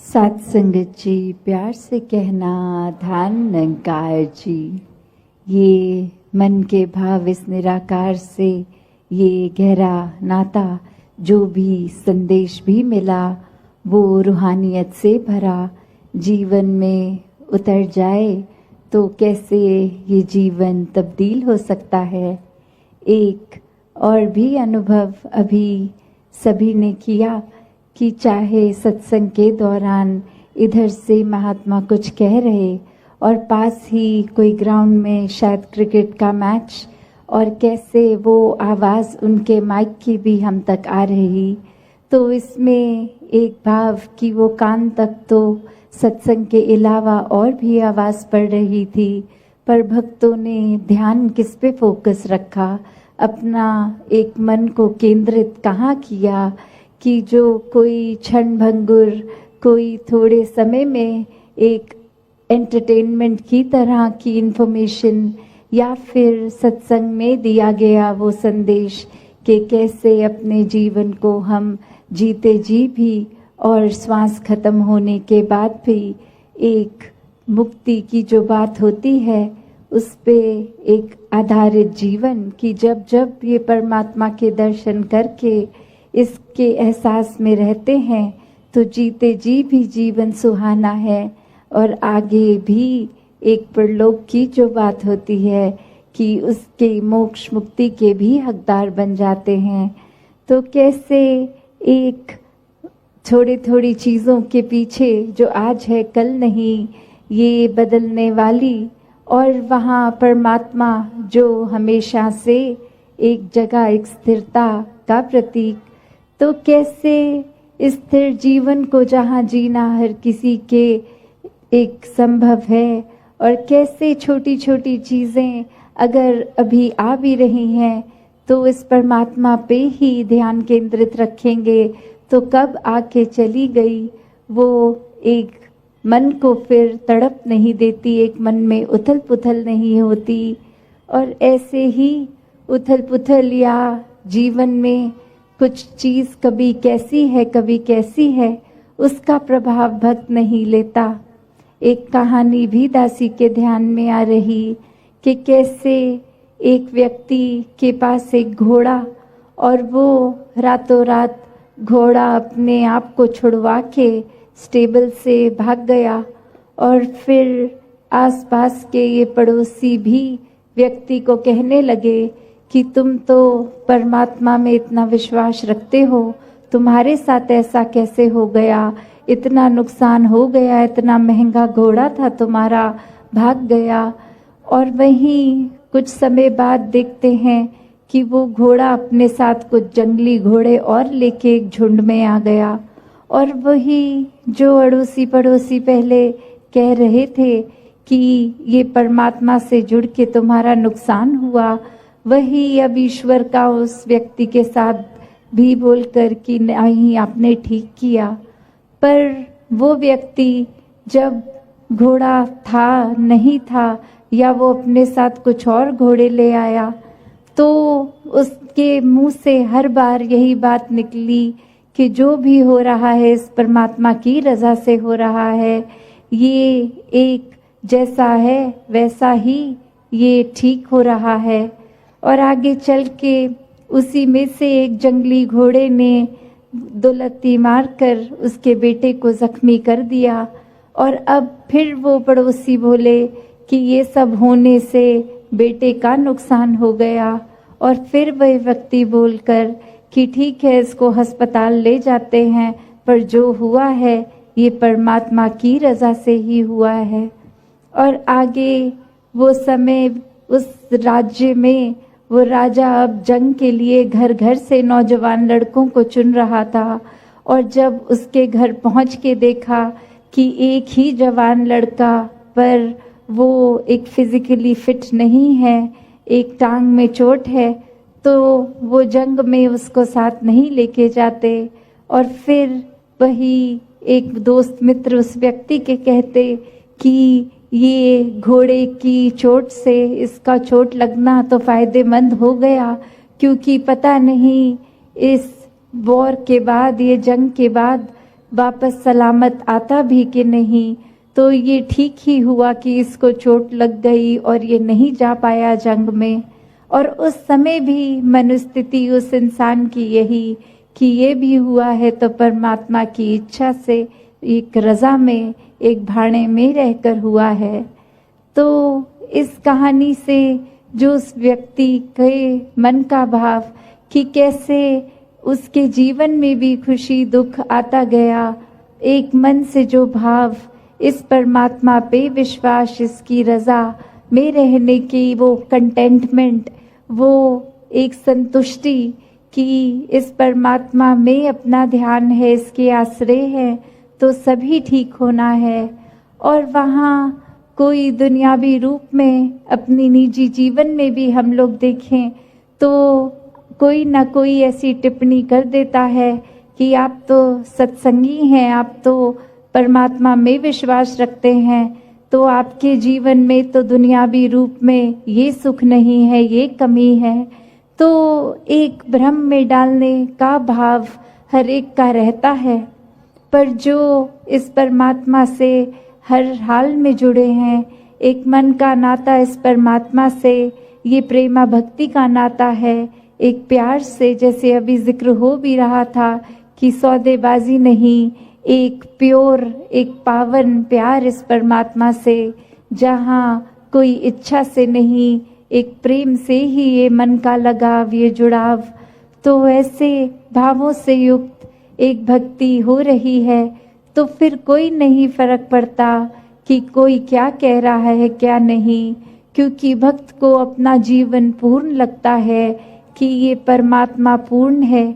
सात संगत जी, प्यार से कहना ध्यान निरंकार जी। ये मन के भाव इस निराकार से ये गहरा नाता, जो भी संदेश भी मिला वो रूहानियत से भरा जीवन में उतर जाए तो कैसे ये जीवन तब्दील हो सकता है। एक और भी अनुभव अभी सभी ने किया कि चाहे सत्संग के दौरान इधर से महात्मा कुछ कह रहे और पास ही कोई ग्राउंड में शायद क्रिकेट का मैच, और कैसे वो आवाज़ उनके माइक की भी हम तक आ रही, तो इसमें एक भाव कि वो कान तक तो सत्संग के अलावा और भी आवाज़ पड़ रही थी, पर भक्तों ने ध्यान किस पे फोकस रखा, अपना एक मन को केंद्रित कहाँ किया कि जो कोई क्षण भंगुर, कोई थोड़े समय में एक एंटरटेनमेंट की तरह की इन्फॉर्मेशन या फिर सत्संग में दिया गया वो संदेश कि कैसे अपने जीवन को हम जीते जी भी और श्वास खत्म होने के बाद भी एक मुक्ति की जो बात होती है उस पे एक आधारित जीवन की जब जब ये परमात्मा के दर्शन करके इसके एहसास में रहते हैं तो जीते जी भी जीवन सुहाना है। और आगे भी एक परलोक की जो बात होती है कि उसके मोक्ष मुक्ति के भी हकदार बन जाते हैं। तो कैसे एक थोड़ी थोड़ी चीज़ों के पीछे जो आज है कल नहीं, ये बदलने वाली, और वहाँ परमात्मा जो हमेशा से एक जगह एक स्थिरता का प्रतीक, तो कैसे स्थिर जीवन को जहाँ जीना हर किसी के एक संभव है, और कैसे छोटी छोटी चीज़ें अगर अभी आ भी रही हैं तो इस परमात्मा पे ही ध्यान केंद्रित रखेंगे तो कब आके चली गई वो एक मन को फिर तड़प नहीं देती, एक मन में उथल पुथल नहीं होती। और ऐसे ही उथल पुथल या जीवन में कुछ चीज़ कभी कैसी है कभी कैसी है, उसका प्रभाव भक्त नहीं लेता। एक कहानी भी दासी के ध्यान में आ रही कि कैसे एक व्यक्ति के पास एक घोड़ा, और वो रातों रात घोड़ा अपने आप को छुड़वा के स्टेबल से भाग गया, और फिर आसपास के ये पड़ोसी भी व्यक्ति को कहने लगे कि तुम तो परमात्मा में इतना विश्वास रखते हो, तुम्हारे साथ ऐसा कैसे हो गया, इतना नुकसान हो गया, इतना महंगा घोड़ा था तुम्हारा, भाग गया। और वहीं कुछ समय बाद देखते हैं कि वो घोड़ा अपने साथ कुछ जंगली घोड़े और लेके एक झुंड में आ गया, और वही जो अड़ोसी पड़ोसी पहले कह रहे थे कि ये परमात्मा से जुड़ के तुम्हारा नुकसान हुआ, वही अब ईश्वर का उस व्यक्ति के साथ भी बोलकर कि नहीं आपने ठीक किया। पर वो व्यक्ति जब घोड़ा था नहीं था या वो अपने साथ कुछ और घोड़े ले आया तो उसके मुंह से हर बार यही बात निकली कि जो भी हो रहा है इस परमात्मा की रजा से हो रहा है, ये एक जैसा है वैसा ही ये ठीक हो रहा है। और आगे चल के उसी में से एक जंगली घोड़े ने दो लत्ती मारकर उसके बेटे को जख्मी कर दिया, और अब फिर वो पड़ोसी बोले कि ये सब होने से बेटे का नुकसान हो गया, और फिर वह व्यक्ति बोलकर कि ठीक है इसको अस्पताल ले जाते हैं, पर जो हुआ है ये परमात्मा की रजा से ही हुआ है। और आगे वो समय उस राज्य में वो राजा अब जंग के लिए घर घर से नौजवान लड़कों को चुन रहा था, और जब उसके घर पहुंच के देखा कि एक ही जवान लड़का, पर वो एक फिजिकली फिट नहीं है, एक टांग में चोट है, तो वो जंग में उसको साथ नहीं लेके जाते। और फिर वही एक दोस्त मित्र उस व्यक्ति के कहते कि ये घोड़े की चोट से इसका चोट लगना तो फायदेमंद हो गया, क्योंकि पता नहीं इस वॉर के बाद, ये जंग के बाद वापस सलामत आता भी कि नहीं। तो ये ठीक ही हुआ कि इसको चोट लग गई और ये नहीं जा पाया जंग में। और उस समय भी मनोस्थिति उस इंसान की यही कि ये भी हुआ है तो परमात्मा की इच्छा से, एक रज़ा में, एक भाड़े में रहकर हुआ है। तो इस कहानी से जो उस व्यक्ति के मन का भाव कि कैसे उसके जीवन में भी खुशी दुख आता गया, एक मन से जो भाव, इस परमात्मा पे विश्वास, इसकी रज़ा में रहने की वो कंटेंटमेंट, वो एक संतुष्टि कि इस परमात्मा में अपना ध्यान है, इसके आश्रय है तो सभी ठीक होना है। और वहाँ कोई दुनियावी रूप में अपनी निजी जीवन में भी हम लोग देखें तो कोई ना कोई ऐसी टिप्पणी कर देता है कि आप तो सत्संगी हैं, आप तो परमात्मा में विश्वास रखते हैं, तो आपके जीवन में तो दुनियावी रूप में ये सुख नहीं है, ये कमी है। तो एक भ्रम में डालने का भाव हर एक का रहता है। पर जो इस परमात्मा से हर हाल में जुड़े हैं, एक मन का नाता इस परमात्मा से, ये प्रेमा भक्ति का नाता है, एक प्यार से, जैसे अभी जिक्र हो भी रहा था कि सौदेबाजी नहीं, एक प्योर, एक पावन प्यार इस परमात्मा से, जहाँ कोई इच्छा से नहीं, एक प्रेम से ही ये मन का लगाव, ये जुड़ाव। तो ऐसे भावों से युक्त एक भक्ति हो रही है तो फिर कोई नहीं फर्क पड़ता कि कोई क्या कह रहा है क्या नहीं, क्योंकि भक्त को अपना जीवन पूर्ण लगता है कि ये परमात्मा पूर्ण है।